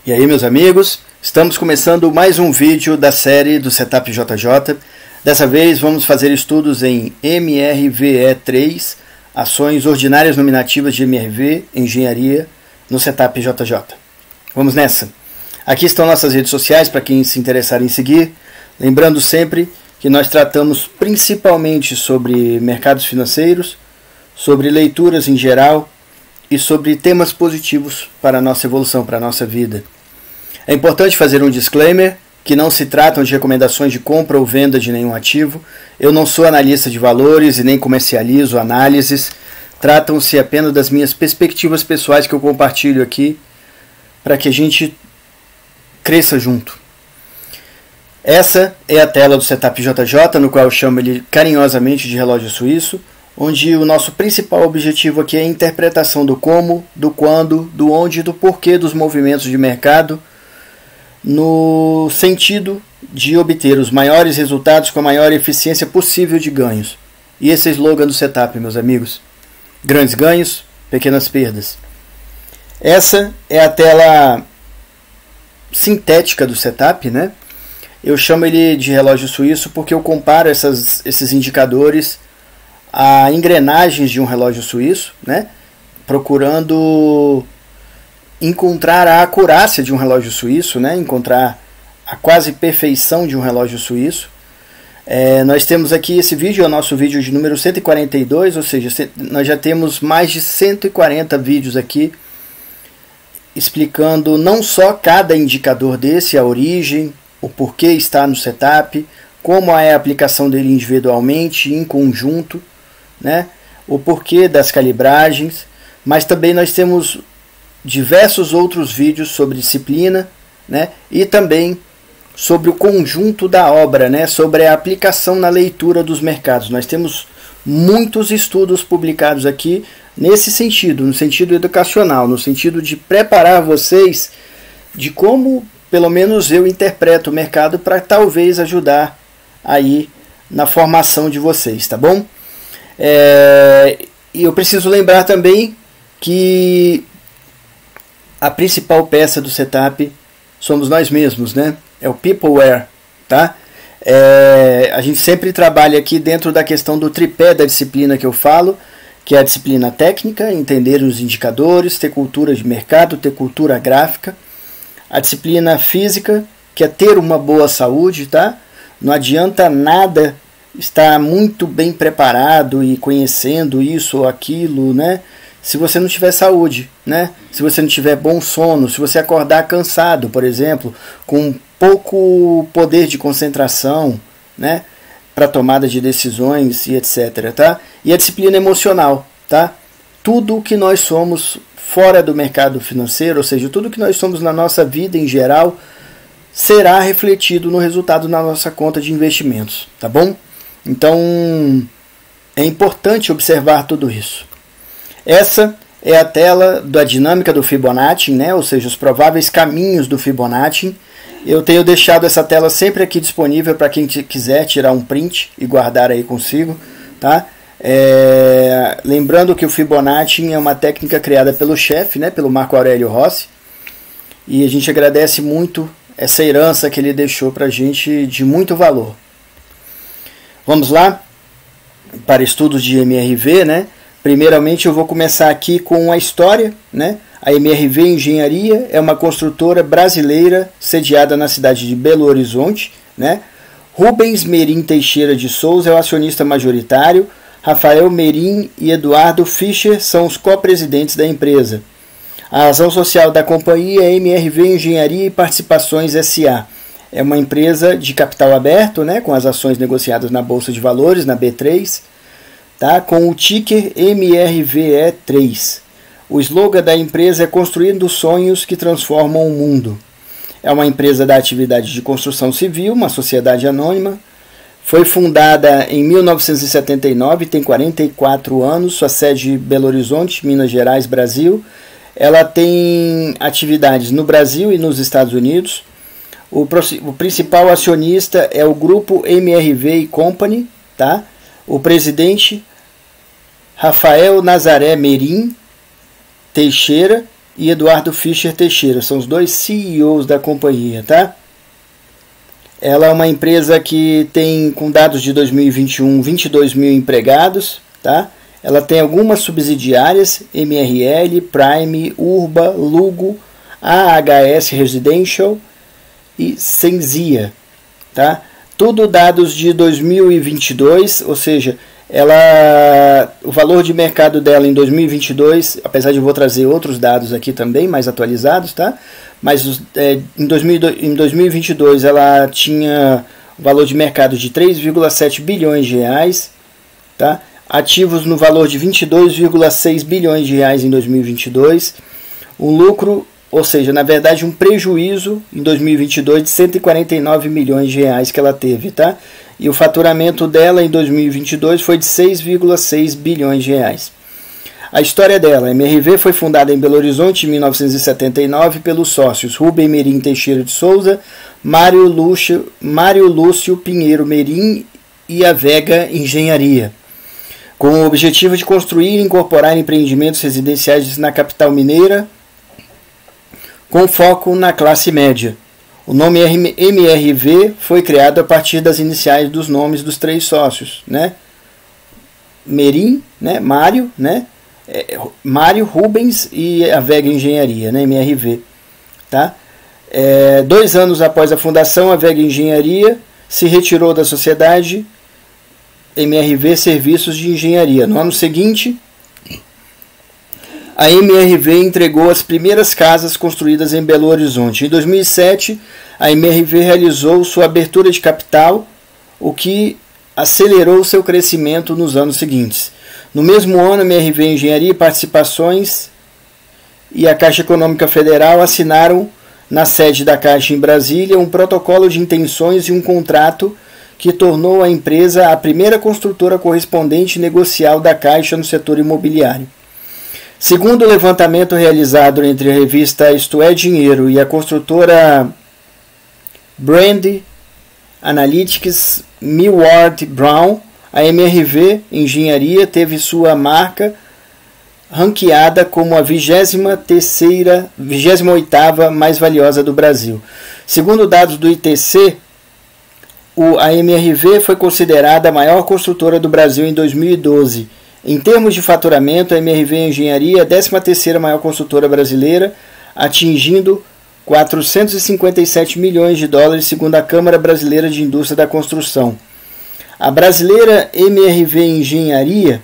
E aí, meus amigos, estamos começando mais um vídeo da série do Setup JJ. Dessa vez vamos fazer estudos em MRVE3, ações ordinárias nominativas de MRV, engenharia, no Setup JJ. Vamos nessa! Aqui estão nossas redes sociais para quem se interessar em seguir. Lembrando sempre que nós tratamos principalmente sobre mercados financeiros, sobre leituras em geral e sobre temas positivos para a nossa evolução, para a nossa vida. É importante fazer um disclaimer que não se tratam de recomendações de compra ou venda de nenhum ativo. Eu não sou analista de valores e nem comercializo análises. Tratam-se apenas das minhas perspectivas pessoais que eu compartilho aqui para que a gente cresça junto. Essa é a tela do Setup JJ, no qual eu chamo ele carinhosamente de relógio suíço, onde o nosso principal objetivo aqui é a interpretação do como, do quando, do onde e do porquê dos movimentos de mercado, no sentido de obter os maiores resultados com a maior eficiência possível de ganhos. E esse é o slogan do Setup, meus amigos. Grandes ganhos, pequenas perdas. Essa é a tela sintética do Setup, né? Eu chamo ele de relógio suíço porque eu comparo esses indicadores a engrenagens de um relógio suíço, né? Procurando encontrar a acurácia de um relógio suíço, né? Encontrar a quase perfeição de um relógio suíço. Nós temos aqui esse vídeo, é o nosso vídeo de número 142, ou seja, nós já temos mais de 140 vídeos aqui explicando não só cada indicador desse, a origem, o porquê está no setup, como é a aplicação dele individualmente, em conjunto, né? O porquê das calibragens, mas também nós temos diversos outros vídeos sobre disciplina, né? E também sobre o conjunto da obra, né? Sobre a aplicação na leitura dos mercados. Nós temos muitos estudos publicados aqui nesse sentido, no sentido educacional, no sentido de preparar vocês de como, pelo menos eu interpreto o mercado para talvez ajudar aí na formação de vocês, tá bom? E eu preciso lembrar também que a principal peça do setup somos nós mesmos, né? É o Peopleware, tá? A gente sempre trabalha aqui dentro da questão do tripé da disciplina que eu falo, que é a disciplina técnica, entender os indicadores, ter cultura de mercado, ter cultura gráfica. A disciplina física, que é ter uma boa saúde, tá? Não adianta nada estar muito bem preparado e conhecendo isso ou aquilo, né? Se você não tiver saúde, né? Se você não tiver bom sono, se você acordar cansado, por exemplo, com pouco poder de concentração, né? Para tomada de decisões e etc, tá? E a disciplina emocional, tá? Tudo o que nós somos fora do mercado financeiro, ou seja, tudo o que nós somos na nossa vida em geral, será refletido no resultado na nossa conta de investimentos, tá bom? Então, é importante observar tudo isso. Essa é a tela da dinâmica do Fibonacci, né? Ou seja, os prováveis caminhos do Fibonacci. Eu tenho deixado essa tela sempre aqui disponível para quem quiser tirar um print e guardar aí consigo, tá? Lembrando que o Fibonacci é uma técnica criada pelo chefe, né? Pelo Marco Aurélio Rossi, e a gente agradece muito essa herança que ele deixou para a gente de muito valor. Vamos lá para estudos de MRV, né? Primeiramente eu vou começar aqui com a história, né? A MRV Engenharia é uma construtora brasileira sediada na cidade de Belo Horizonte, né? Rubens Merim Teixeira de Souza é o acionista majoritário, Rafael Merim e Eduardo Fischer são os co-presidentes da empresa. A razão social da companhia é MRV Engenharia e Participações S.A. É uma empresa de capital aberto, né? Com as ações negociadas na Bolsa de Valores, na B3, tá? Com o ticker MRVE3. O slogan da empresa é Construindo Sonhos que Transformam o Mundo. É uma empresa da atividade de construção civil, uma sociedade anônima. Foi fundada em 1979, tem 44 anos, sua sede em Belo Horizonte, Minas Gerais, Brasil. Ela tem atividades no Brasil e nos Estados Unidos. O principal acionista é o grupo MRV Company, tá? O presidente Rafael Nazaré Merim Teixeira e Eduardo Fischer Teixeira, são os dois CEOs da companhia, tá? Ela é uma empresa que tem, com dados de 2021, 22 mil empregados, tá? Ela tem algumas subsidiárias, MRL, Prime, Urba, Lugo, AHS Residential e Senzia, tá? Tudo dados de 2022, ou seja, o valor de mercado dela em 2022, apesar de eu vou trazer outros dados aqui também, mais atualizados, tá? Mas em 2022 ela tinha um valor de mercado de 3,7 bilhões de reais, tá? Ativos no valor de 22,6 bilhões de reais em 2022, um lucro, ou seja, na verdade um prejuízo em 2022 de 149 milhões de reais que ela teve, tá? E o faturamento dela em 2022 foi de 6,6 bilhões de reais. A história dela, a MRV foi fundada em Belo Horizonte em 1979 pelos sócios Rubem Merim Teixeira de Souza, Mário Lúcio Pinheiro Merim e a Vega Engenharia, com o objetivo de construir e incorporar empreendimentos residenciais na capital mineira, com foco na classe média. O nome MRV foi criado a partir das iniciais dos nomes dos três sócios, né? Merim, né? Mário, né? Mário Rubens e a Vega Engenharia, né? MRV, tá? 2 anos após a fundação, a Vega Engenharia se retirou da sociedade MRV Serviços de Engenharia. No ano seguinte, a MRV entregou as primeiras casas construídas em Belo Horizonte. Em 2007, a MRV realizou sua abertura de capital, o que acelerou seu crescimento nos anos seguintes. No mesmo ano, a MRV Engenharia e Participações e a Caixa Econômica Federal assinaram, na sede da Caixa em Brasília, um protocolo de intenções e um contrato que tornou a empresa a primeira construtora correspondente negocial da Caixa no setor imobiliário. Segundo o levantamento realizado entre a revista Isto é Dinheiro e a construtora Brand Analytics Millward Brown, a MRV Engenharia teve sua marca ranqueada como a 28ª mais valiosa do Brasil. Segundo dados do ITC, a MRV foi considerada a maior construtora do Brasil em 2012. Em termos de faturamento, a MRV Engenharia é a 13ª maior construtora brasileira, atingindo 457 milhões de dólares, segundo a Câmara Brasileira de Indústria da Construção. A brasileira MRV Engenharia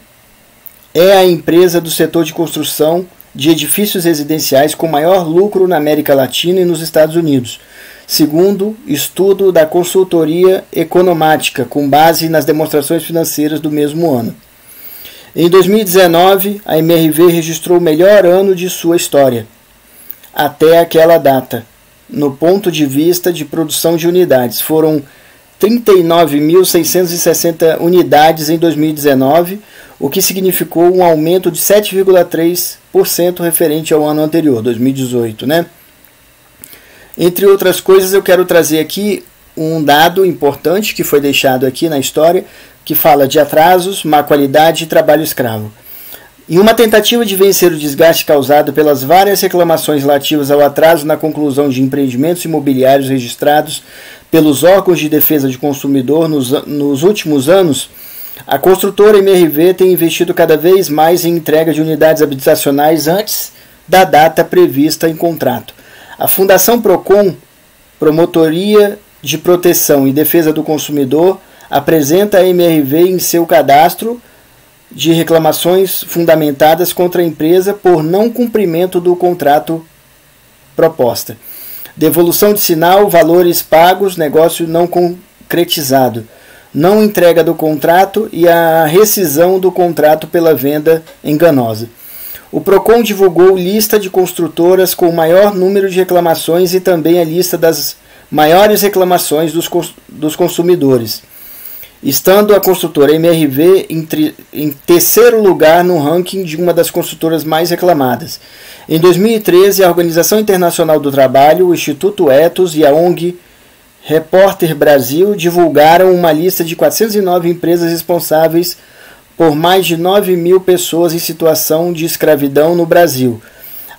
é a empresa do setor de construção de edifícios residenciais com maior lucro na América Latina e nos Estados Unidos, segundo estudo da consultoria Economática, com base nas demonstrações financeiras do mesmo ano. Em 2019, a MRV registrou o melhor ano de sua história, até aquela data, no ponto de vista de produção de unidades. Foram 39.660 unidades em 2019, o que significou um aumento de 7,3% referente ao ano anterior, 2018, né? Entre outras coisas, eu quero trazer aqui um dado importante que foi deixado aqui na história, que fala de atrasos, má qualidade e trabalho escravo. Em uma tentativa de vencer o desgaste causado pelas várias reclamações relativas ao atraso na conclusão de empreendimentos imobiliários registrados pelos órgãos de defesa do consumidor nos últimos anos, a construtora MRV tem investido cada vez mais em entrega de unidades habitacionais antes da data prevista em contrato. A Fundação Procon, Promotoria de Proteção e Defesa do Consumidor, apresenta a MRV em seu cadastro de reclamações fundamentadas contra a empresa por não cumprimento do contrato proposta. Devolução de sinal, valores pagos, negócio não concretizado, não entrega do contrato e a rescisão do contrato pela venda enganosa. O Procon divulgou lista de construtoras com o maior número de reclamações e também a lista das maiores reclamações dos consumidores, estando a construtora MRV em terceiro lugar no ranking de uma das construtoras mais reclamadas. Em 2013, a Organização Internacional do Trabalho, o Instituto Ethos e a ONG Repórter Brasil divulgaram uma lista de 409 empresas responsáveis por mais de 9 mil pessoas em situação de escravidão no Brasil.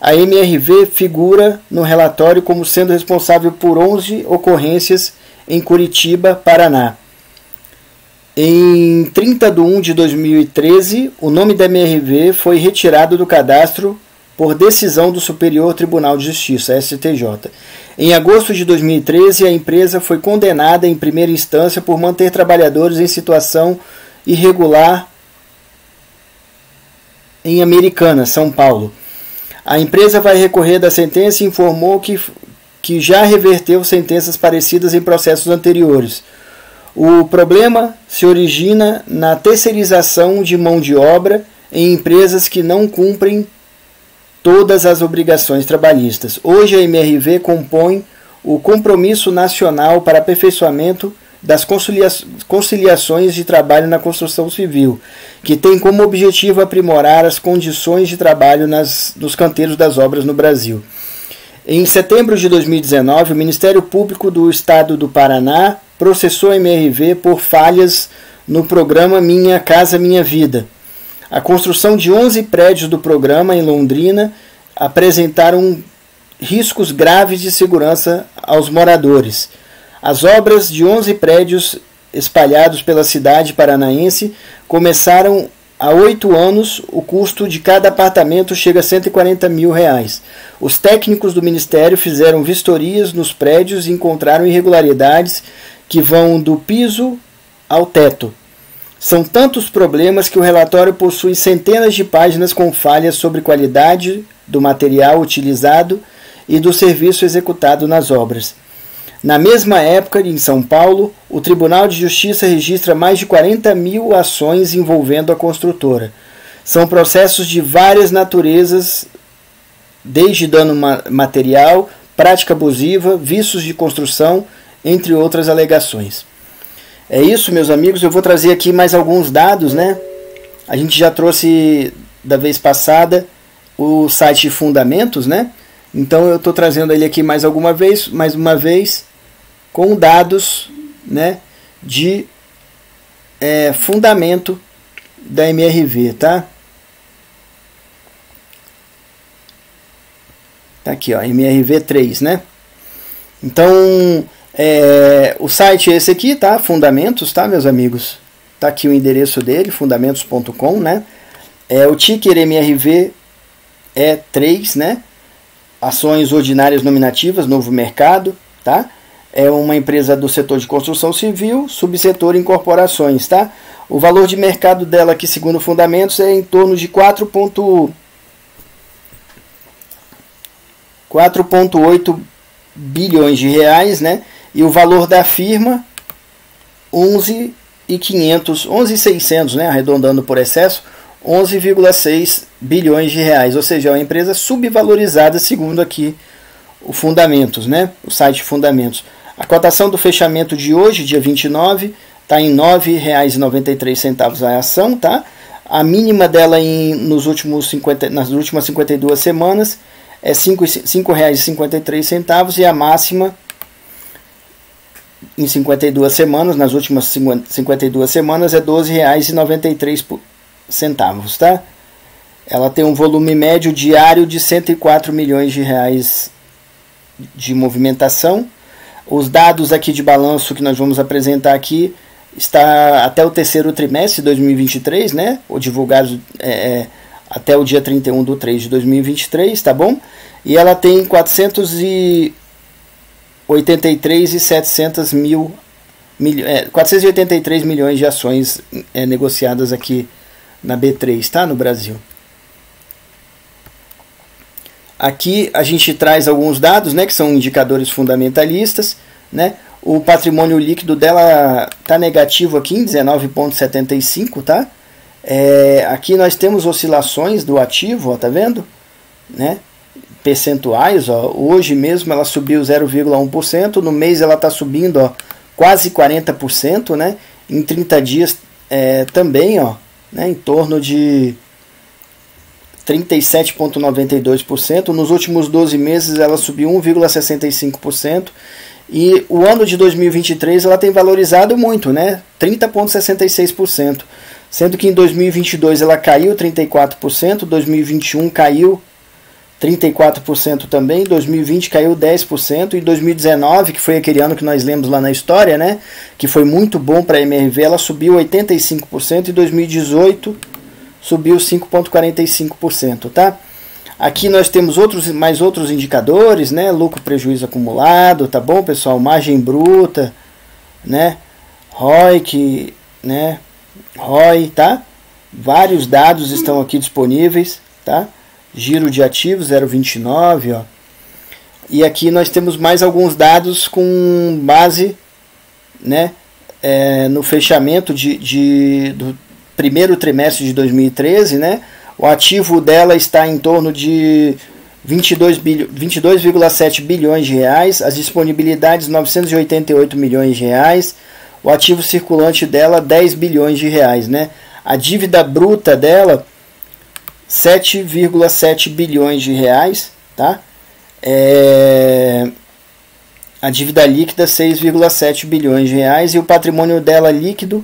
A MRV figura no relatório como sendo responsável por 11 ocorrências em Curitiba, Paraná. Em 30 de 1 de 2013, o nome da MRV foi retirado do cadastro por decisão do Superior Tribunal de Justiça, STJ. Em agosto de 2013, a empresa foi condenada em primeira instância por manter trabalhadores em situação irregular em Americana, São Paulo. A empresa vai recorrer da sentença e informou que já reverteu sentenças parecidas em processos anteriores. O problema se origina na terceirização de mão de obra em empresas que não cumprem todas as obrigações trabalhistas. Hoje a MRV compõe o Compromisso Nacional para Aperfeiçoamento das Conciliações de Trabalho na Construção Civil, que tem como objetivo aprimorar as condições de trabalho nos canteiros das obras no Brasil. Em setembro de 2019, o Ministério Público do Estado do Paraná processou a MRV por falhas no programa Minha Casa Minha Vida. A construção de 11 prédios do programa em Londrina apresentaram riscos graves de segurança aos moradores. As obras de 11 prédios espalhados pela cidade paranaense começaram há 8 anos. O custo de cada apartamento chega a R$140 mil. Os técnicos do Ministério fizeram vistorias nos prédios e encontraram irregularidades que vão do piso ao teto. São tantos problemas que o relatório possui centenas de páginas com falhas sobre qualidade do material utilizado e do serviço executado nas obras. Na mesma época, em São Paulo, o Tribunal de Justiça registra mais de 40 mil ações envolvendo a construtora. São processos de várias naturezas, desde dano material, prática abusiva, vícios de construção, entre outras alegações. É isso, meus amigos. Eu vou trazer aqui mais alguns dados, né? A gente já trouxe da vez passada o site Fundamentos, né? Então eu estou trazendo ele aqui mais uma vez, com dados, né, de fundamento da MRV, tá? Tá aqui, ó, MRV3, né? Então, o site é esse aqui, tá? Fundamentos, tá, meus amigos? Tá aqui o endereço dele, fundamentos.com, né? O ticker MRV é 3, né? Ações ordinárias nominativas, novo mercado, tá? É uma empresa do setor de construção civil, subsetor incorporações, tá? O valor de mercado dela aqui, segundo Fundamentos, é em torno de 4,8 bilhões de reais, né? E o valor da firma 11.600, né, arredondando por excesso, 11,6 bilhões de reais, ou seja, é uma empresa subvalorizada segundo aqui o Fundamentos, né, o site Fundamentos. A cotação do fechamento de hoje, dia 29, está em R$ 9,93 a ação, tá? A mínima dela nas últimas 52 semanas é R$ 5,53 e a máxima em 52 semanas, nas últimas 52 semanas, é R$ 12,93, tá? Ela tem um volume médio diário de 104 milhões de reais de movimentação. Os dados aqui de balanço que nós vamos apresentar aqui está até o terceiro trimestre de 2023, né? Ou divulgados até o dia 31 de 3 de 2023, tá bom? E ela tem 483 milhões de ações negociadas aqui na B3, tá? No Brasil. Aqui a gente traz alguns dados, né, que são indicadores fundamentalistas, né? O patrimônio líquido dela está negativo aqui em 19,75, tá? Aqui nós temos oscilações do ativo, ó, tá vendo? Né? Percentuais, ó, hoje mesmo ela subiu 0,1%, no mês ela está subindo, ó, quase 40%, né? Em 30 dias também, ó, né, em torno de 37,92%. Nos últimos 12 meses ela subiu 1,65%. E o ano de 2023 ela tem valorizado muito, né? 30,66%. Sendo que em 2022 ela caiu 34%, 2021 caiu 34% também. 2020 caiu 10%. E 2019, que foi aquele ano que nós lemos lá na história, né, que foi muito bom para a MRV, ela subiu 85%. E 2018 subiu 5,45%, tá? Aqui nós temos mais outros indicadores, né? Lucro, prejuízo acumulado, tá bom, pessoal? Margem bruta, né? ROIC, né? ROI, tá? Vários dados estão aqui disponíveis, tá? Giro de ativos 0,29, ó. E aqui nós temos mais alguns dados com base, né? No fechamento do primeiro trimestre de 2013, né? O ativo dela está em torno de 22,7 bilhões de reais, as disponibilidades 988 milhões de reais, o ativo circulante dela 10 bilhões de reais, né? A dívida bruta dela 7,7 bilhões de reais, tá? A dívida líquida 6,7 bilhões de reais e o patrimônio dela líquido,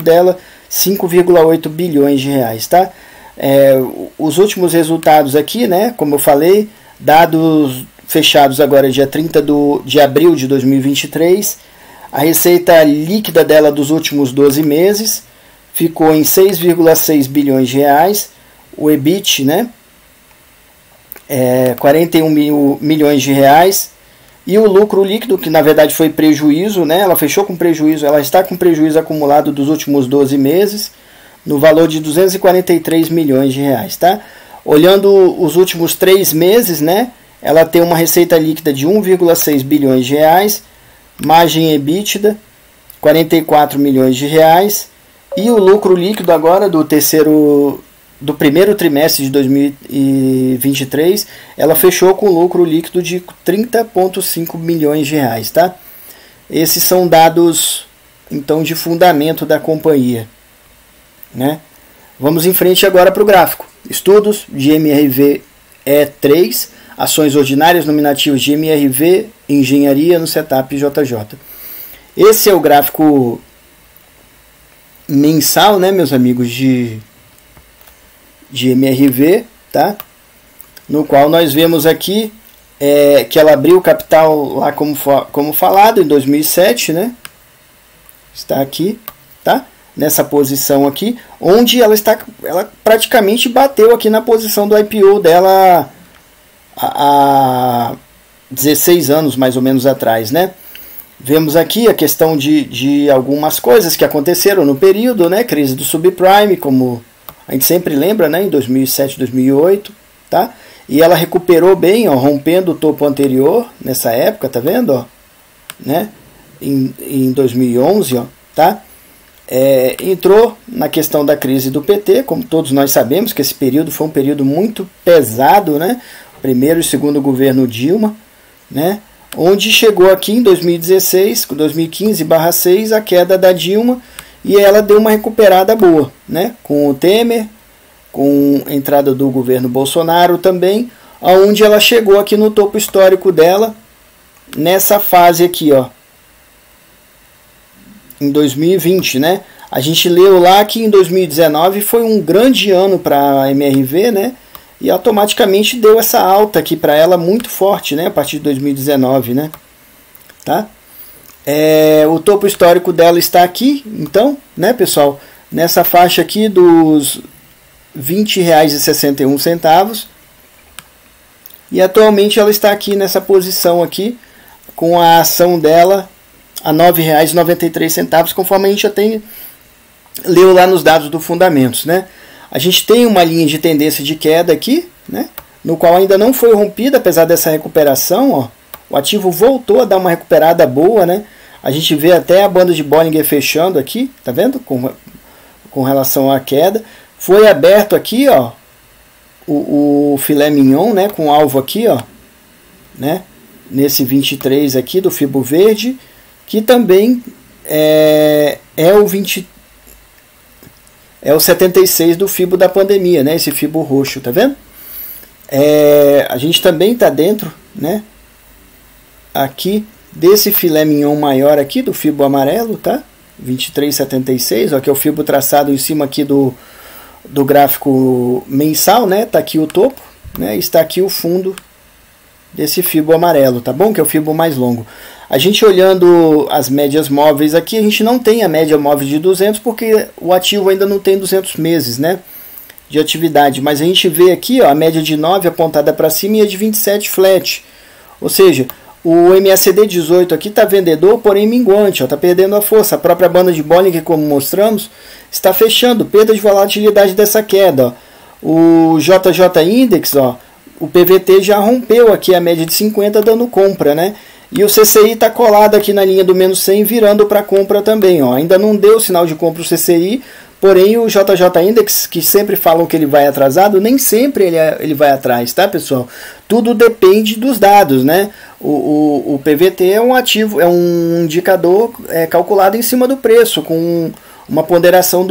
dela 5,8 bilhões de reais, tá? Os últimos resultados aqui, né, como eu falei, dados fechados agora dia 30 de abril de 2023, a receita líquida dela dos últimos 12 meses ficou em 6,6 bilhões de reais, o EBIT, né, 41 milhões de reais, e o lucro líquido, que na verdade foi prejuízo, né, ela fechou com prejuízo, ela está com prejuízo acumulado dos últimos 12 meses, no valor de 243 milhões de reais, tá? Olhando os últimos 3 meses, né, ela tem uma receita líquida de 1,6 bilhões de reais, margem EBITDA 44 milhões de reais e o lucro líquido agora do primeiro trimestre de 2023, ela fechou com lucro líquido de 30,5 milhões de reais, tá? Esses são dados então de fundamento da companhia, né? Vamos em frente agora para o gráfico. Estudos de MRV E3, ações ordinárias nominativas de MRV, engenharia no setup JJ. Esse é o gráfico mensal, né, meus amigos, de MRV, tá? No qual nós vemos aqui que ela abriu o capital lá como falado em 2007, né? Está aqui, tá? Nessa posição aqui, onde ela praticamente bateu aqui na posição do IPO dela há 16 anos mais ou menos atrás, né? Vemos aqui a questão de algumas coisas que aconteceram no período, né? Crise do subprime, como a gente sempre lembra, né? Em 2007, 2008, tá? E ela recuperou bem, ó, rompendo o topo anterior nessa época, tá vendo, ó? Né? Em 2011, ó, tá? Entrou na questão da crise do PT, como todos nós sabemos que esse período foi um período muito pesado, né? Primeiro e segundo governo Dilma, né? Onde chegou aqui em 2016, 2015/6, a queda da Dilma, e ela deu uma recuperada boa, né? Com o Temer, com a entrada do governo Bolsonaro também, onde ela chegou aqui no topo histórico dela, nessa fase aqui, ó, em 2020, né? A gente leu lá que em 2019 foi um grande ano para a MRV, né? E automaticamente deu essa alta aqui para ela muito forte, né? A partir de 2019, né? Tá? O topo histórico dela está aqui, então, né, pessoal? Nessa faixa aqui dos R$ 20,61. E atualmente ela está aqui nessa posição aqui, com a ação dela a R$ 9,93, conforme a gente já leu lá nos dados do Fundamentos, né? A gente tem uma linha de tendência de queda aqui, né? No qual ainda não foi rompida, apesar dessa recuperação, ó. O ativo voltou a dar uma recuperada boa, né? A gente vê até a banda de Bollinger fechando aqui, tá vendo? Com relação à queda. Foi aberto aqui, ó, o filé mignon, né? Com alvo aqui, ó, né? Nesse 23 aqui do Fibo Verde, que também é o 76 do Fibo da pandemia, né? Esse Fibo roxo, tá vendo? A gente também está dentro, né? Aqui desse filé mignon maior aqui do Fibo amarelo, tá? 23,76, ó, que é o Fibo traçado em cima aqui do gráfico mensal, né? Tá aqui o topo, né, está aqui o fundo desse fibo amarelo, tá bom? Que é o fibo mais longo. A gente olhando as médias móveis aqui, a gente não tem a média móvel de 200 porque o ativo ainda não tem 200 meses, né, de atividade. Mas a gente vê aqui, ó, a média de 9 apontada para cima e a de 27 flat. Ou seja, o MACD 18 aqui está vendedor, porém minguante, está perdendo a força. A própria banda de Bollinger, como mostramos, está fechando, perda de volatilidade dessa queda. Ó. O JJ Index, ó, o PVT já rompeu aqui a média de 50, dando compra, né? E o CCI está colado aqui na linha do menos 100, virando para compra também. Ó. Ainda não deu sinal de compra o CCI, porém o JJ Index, que sempre falam que ele vai atrasado, nem sempre ele vai atrás, tá, pessoal? Tudo depende dos dados, né? O PVT é um ativo, é um indicador calculado em cima do preço, com uma ponderação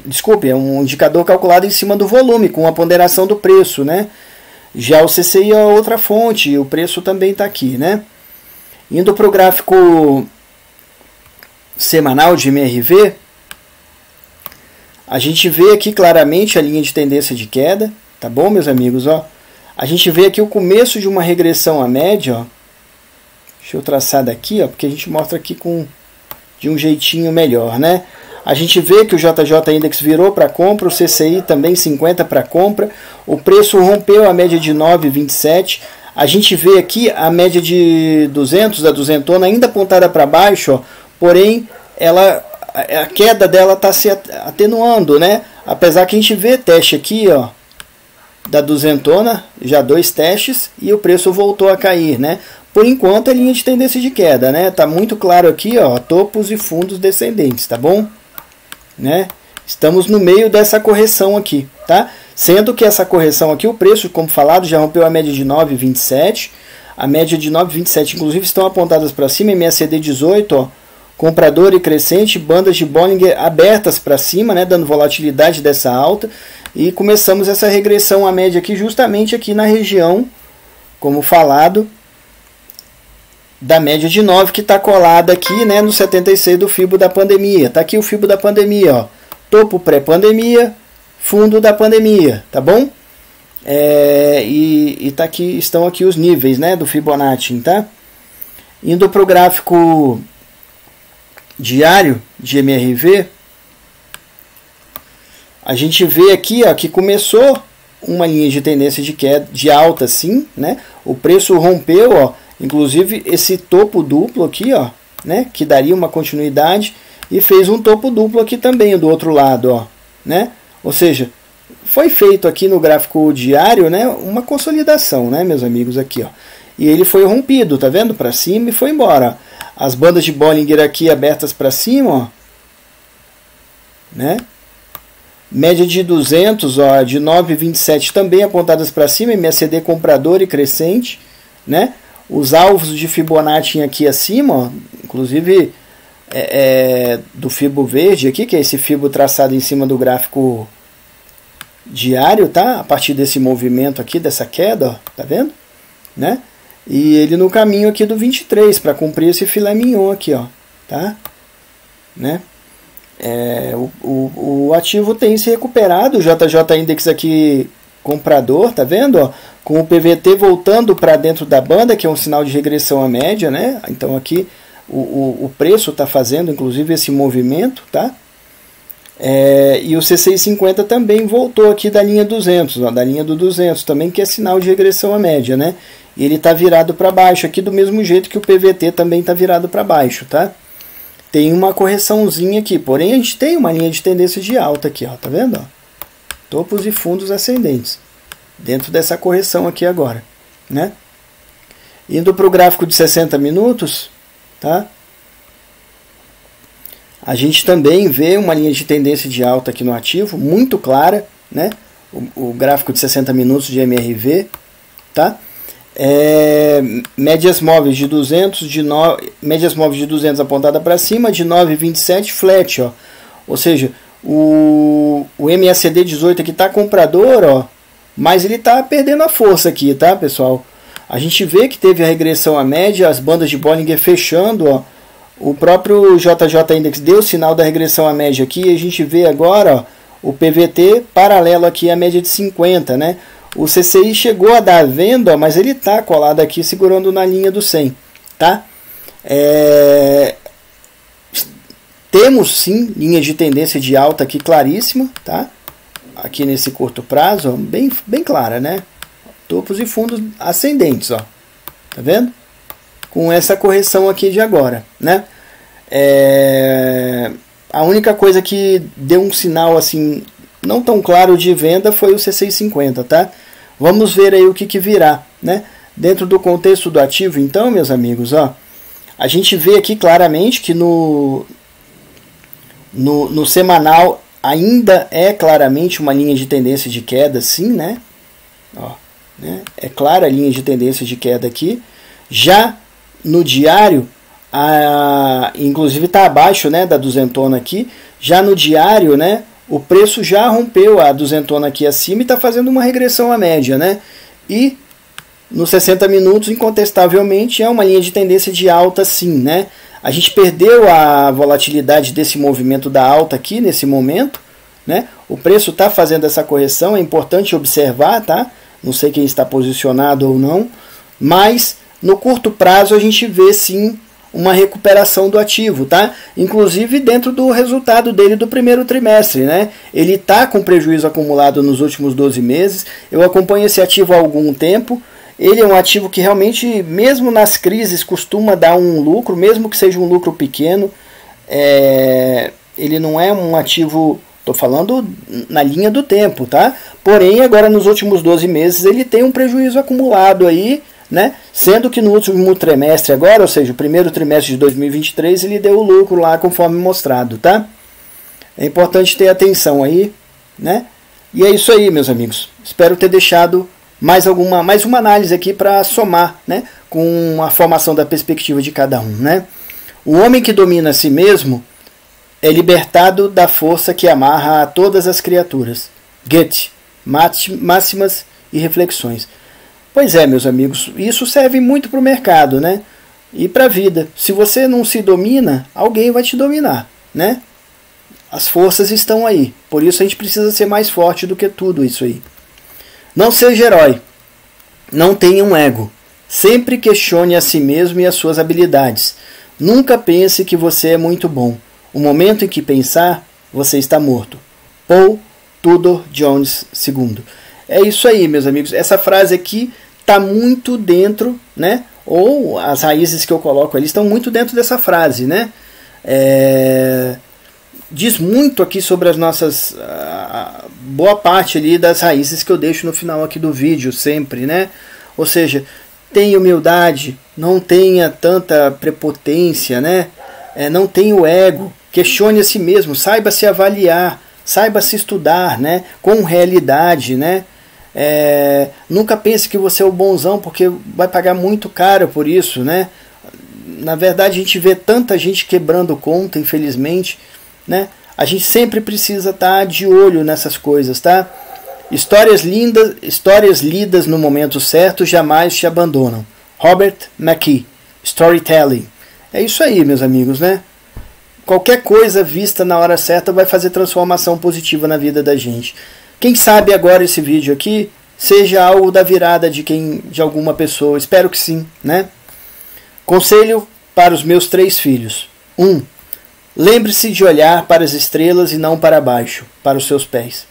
desculpe, é um indicador calculado em cima do volume, com uma ponderação do preço, né? Já o CCI é outra fonte, e o preço também está aqui, né? Indo para o gráfico semanal de MRV, a gente vê aqui claramente a linha de tendência de queda, tá bom, meus amigos? Ó, a gente vê aqui o começo de uma regressão à média, ó. Deixa eu traçar daqui, ó, porque a gente mostra aqui de um jeitinho melhor, né? A gente vê que o JJ Index virou para compra, o CCI também 50 para compra, o preço rompeu a média de 9,27. A gente vê aqui a média de 200, da duzentona, ainda apontada para baixo, ó, porém a queda dela está se atenuando, né? Apesar que a gente vê teste aqui, ó, da duzentona, já 2 testes, e o preço voltou a cair, né? Por enquanto é linha de tendência de queda, né? Tá muito claro aqui, ó, topos e fundos descendentes, tá bom? Né? Estamos no meio dessa correção aqui, tá? Sendo que essa correção aqui, o preço, como falado, já rompeu a média de 9,27. A média de 9,27, inclusive, estão apontadas para cima, MACD 18, ó, comprador e crescente, bandas de Bollinger abertas para cima, né, dando volatilidade dessa alta. E começamos essa regressão à média aqui, justamente aqui na região, como falado, da média de 9, que está colada aqui, né, no 76 do FIBO da pandemia. Está aqui o FIBO da pandemia, ó, topo pré-pandemia, fundo da pandemia, tá bom? E tá aqui, estão aqui os níveis, né, do Fibonacci, tá? Indo para o gráfico diário de MRV, a gente vê aqui, ó, que começou uma linha de tendência de queda, de alta, sim, né? O preço rompeu, ó, inclusive esse topo duplo aqui, ó, né, que daria uma continuidade, e fez um topo duplo aqui também do outro lado, ó, né? Ou seja, foi feito aqui no gráfico diário, né, uma consolidação, né, meus amigos, aqui, ó. E ele foi rompido, tá vendo? Para cima e foi embora. As bandas de Bollinger aqui abertas para cima, ó, né? Média de 200, ó, de 9,27 também apontadas para cima, MACD comprador e crescente, né? Os alvos de Fibonacci aqui acima, ó, inclusive do Fibo verde aqui, que é esse Fibo traçado em cima do gráfico diário, tá? A partir desse movimento aqui, dessa queda, ó, tá vendo? Né? E ele no caminho aqui do 23 para cumprir esse filé mignon aqui, ó, tá? Né? O ativo tem se recuperado, o JJ Index aqui comprador, tá vendo? Ó? Com o PVT voltando para dentro da banda, que é um sinal de regressão à média, né? Então aqui o preço está fazendo inclusive esse movimento, tá? E o C650 também voltou aqui da linha 200, ó, da linha do 200 também, que é sinal de regressão à média, né? E ele está virado para baixo aqui do mesmo jeito que o PVT também está virado para baixo, tá? Tem uma correçãozinha aqui, porém a gente tem uma linha de tendência de alta aqui, ó, tá vendo? Ó? Topos e fundos ascendentes dentro dessa correção aqui agora, né? Indo para o gráfico de 60 minutos, tá? A gente também vê uma linha de tendência de alta aqui no ativo, muito clara, né? O gráfico de 60 minutos de MRV, tá? Médias móveis de 200, médias móveis de 200 apontada para cima, de 9,27 flat, ó. Ou seja, o MACD 18 aqui está comprador, ó, mas ele está perdendo a força aqui, tá, pessoal? A gente vê que teve a regressão à média, as bandas de Bollinger fechando, ó. O próprio JJ Index deu o sinal da regressão à média aqui, e a gente vê agora, ó, o PVT paralelo aqui à média de 50, né? o CCI chegou a dar venda, ó, mas ele está colado aqui segurando na linha do 100, tá? Temos sim linha de tendência de alta aqui claríssima, tá? Aqui nesse curto prazo, ó, bem clara, né? Topos e fundos ascendentes, ó. Tá vendo? Com essa correção aqui de agora, né? A única coisa que deu um sinal assim não tão claro de venda foi o C650, tá? Vamos ver aí o que virá, né? Dentro do contexto do ativo, então, meus amigos, ó, a gente vê aqui claramente que no semanal ainda é claramente uma linha de tendência de queda, sim, né? Ó, né? É clara a linha de tendência de queda aqui. Já no diário, inclusive está abaixo, né, da duzentona aqui. Já no diário, né, o preço já rompeu a duzentona aqui acima e está fazendo uma regressão à média, né? E nos 60 minutos, incontestavelmente, é uma linha de tendência de alta, sim, né? A gente perdeu a volatilidade desse movimento da alta aqui nesse momento, né? O preço está fazendo essa correção, é importante observar, tá? Não sei quem está posicionado ou não, mas no curto prazo a gente vê sim uma recuperação do ativo, tá? Inclusive dentro do resultado dele do primeiro trimestre, né? Ele está com prejuízo acumulado nos últimos 12 meses. Eu acompanho esse ativo há algum tempo. Ele é um ativo que realmente, mesmo nas crises, costuma dar um lucro, mesmo que seja um lucro pequeno. Ele não é um ativo, estou falando na linha do tempo, tá? Porém, agora nos últimos 12 meses ele tem um prejuízo acumulado aí, né? Sendo que no último trimestre agora, ou seja, o primeiro trimestre de 2023, ele deu o lucro lá conforme mostrado, tá? É importante ter atenção aí, né? E é isso aí, meus amigos. Espero ter deixado mais uma análise aqui para somar, né, com a formação da perspectiva de cada um, né? O homem que domina a si mesmo é libertado da força que amarra a todas as criaturas. Goethe, Máximas e Reflexões. Pois é, meus amigos, isso serve muito para o mercado, né? E para a vida. Se você não se domina, alguém vai te dominar, né? As forças estão aí. Por isso a gente precisa ser mais forte do que tudo isso aí. Não seja herói. Não tenha um ego. Sempre questione a si mesmo e as suas habilidades. Nunca pense que você é muito bom. O momento em que pensar, você está morto. Paul Tudor Jones II. É isso aí, meus amigos. Essa frase aqui está muito dentro, né? Ou as raízes que eu coloco ali estão muito dentro dessa frase, né? Diz muito aqui sobre as nossas... boa parte ali das raízes que eu deixo no final aqui do vídeo sempre, né? Ou seja, tenha humildade, não tenha tanta prepotência, né? Não tenha o ego, questione a si mesmo, saiba se avaliar, saiba se estudar, né? Com realidade, né? Nunca pense que você é o bonzão, porque vai pagar muito caro por isso, né? Na verdade, a gente vê tanta gente quebrando conta, infelizmente, né? A gente sempre precisa estar de olho nessas coisas, tá? Histórias lidas no momento certo jamais te abandonam. Robert McKee, Storytelling. É isso aí, meus amigos, né? Qualquer coisa vista na hora certa vai fazer transformação positiva na vida da gente. Quem sabe agora esse vídeo aqui seja algo da virada de alguma pessoa. Espero que sim, né? Conselho para os meus 3 filhos. 1. Lembre-se de olhar para as estrelas e não para baixo, para os seus pés.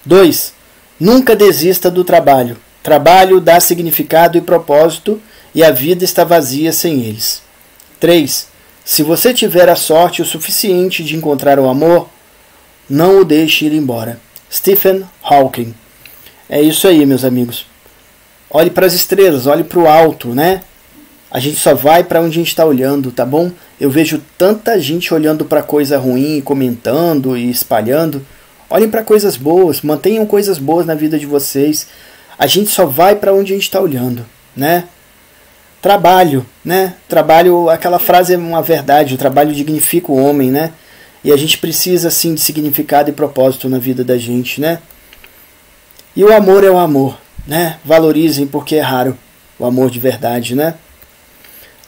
2. Nunca desista do trabalho. Trabalho dá significado e propósito e a vida está vazia sem eles. 3. Se você tiver a sorte o suficiente de encontrar o amor, não o deixe ir embora. Stephen Hawking. É isso aí, meus amigos. Olhe para as estrelas, olhe para o alto, né? A gente só vai para onde a gente está olhando, tá bom? Eu vejo tanta gente olhando para coisa ruim, comentando e espalhando. Olhem para coisas boas, mantenham coisas boas na vida de vocês. A gente só vai para onde a gente está olhando, né? Trabalho, né? Trabalho, aquela frase é uma verdade, o trabalho dignifica o homem, né? E a gente precisa, sim, de significado e propósito na vida da gente, né? E o amor é o amor, né? Valorizem, porque é raro o amor de verdade, né?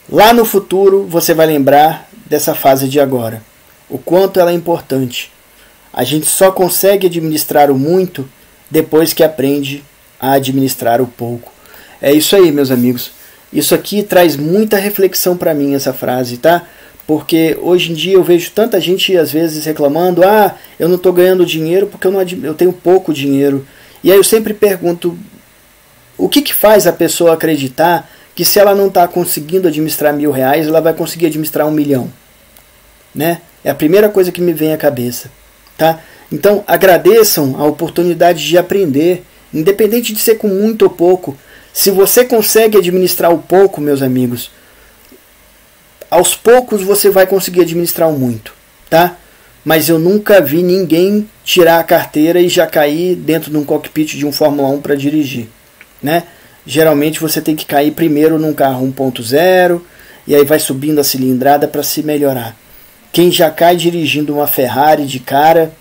Lá no futuro, você vai lembrar dessa fase de agora. O quanto ela é importante. A gente só consegue administrar o muito depois que aprende a administrar o pouco. É isso aí, meus amigos. Isso aqui traz muita reflexão para mim, essa frase, tá? Porque hoje em dia eu vejo tanta gente às vezes reclamando: ah, eu não estou ganhando dinheiro porque eu tenho pouco dinheiro. E aí eu sempre pergunto, o que faz a pessoa acreditar que se ela não está conseguindo administrar R$1.000, ela vai conseguir administrar 1 milhão? Né? É a primeira coisa que me vem à cabeça. Tá? Então agradeçam a oportunidade de aprender, independente de ser com muito ou pouco. Se você consegue administrar o pouco, meus amigos, aos poucos você vai conseguir administrar o muito, tá? Mas eu nunca vi ninguém tirar a carteira e já cair dentro de um cockpit de um Fórmula 1 para dirigir, né? Geralmente você tem que cair primeiro num carro 1.0 e aí vai subindo a cilindrada para se melhorar. Quem já cai dirigindo uma Ferrari de cara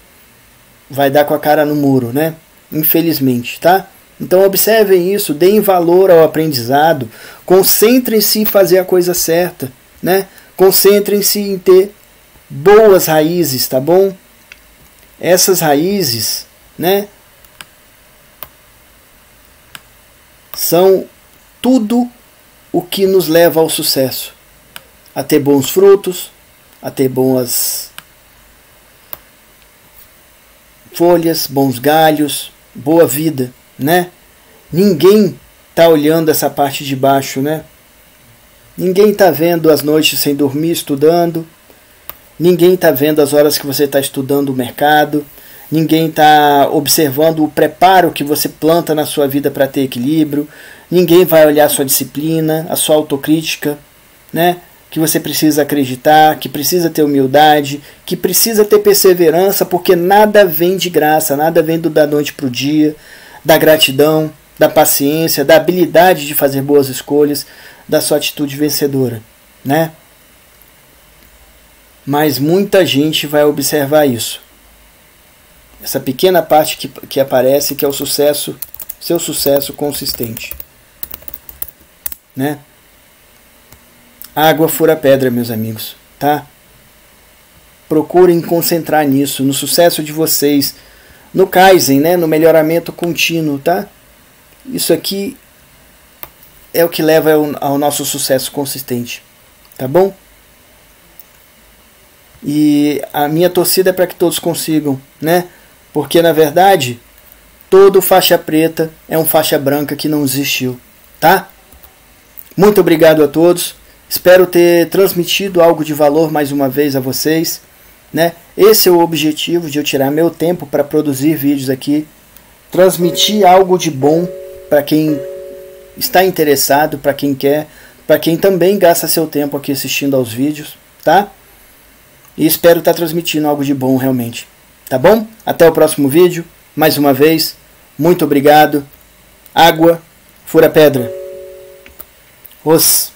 vai dar com a cara no muro, né? Infelizmente, tá? Então observem isso, deem valor ao aprendizado, concentrem-se em fazer a coisa certa, né? Concentrem-se em ter boas raízes, tá bom? Essas raízes, né, são tudo o que nos leva ao sucesso, a ter bons frutos, a ter boas folhas, bons galhos, boa vida, né? Ninguém está olhando essa parte de baixo, né? Ninguém está vendo as noites sem dormir estudando, ninguém está vendo as horas que você está estudando o mercado, ninguém está observando o preparo que você planta na sua vida para ter equilíbrio, ninguém vai olhar a sua disciplina, a sua autocrítica, né? Que você precisa acreditar, que precisa ter humildade, que precisa ter perseverança, porque nada vem de graça, nada vem da noite para o dia, da gratidão, da paciência, da habilidade de fazer boas escolhas, da sua atitude vencedora, né? Mas muita gente vai observar isso. Essa pequena parte que aparece, que é o sucesso, seu sucesso consistente, né? Água fura pedra, meus amigos, tá? Procurem concentrar nisso, no sucesso de vocês, no Kaizen, né? No melhoramento contínuo, tá? Isso aqui é o que leva ao nosso sucesso consistente, tá bom? E a minha torcida é para que todos consigam, né? Porque na verdade, todo faixa preta é um faixa branca que não existiu, tá? Muito obrigado a todos. Espero ter transmitido algo de valor mais uma vez a vocês, né? Esse é o objetivo de eu tirar meu tempo para produzir vídeos aqui, transmitir algo de bom para quem está interessado, para quem quer, para quem também gasta seu tempo aqui assistindo aos vídeos, tá? E espero estar transmitindo algo de bom realmente, tá bom? Até o próximo vídeo, mais uma vez, muito obrigado. Água fura pedra. Os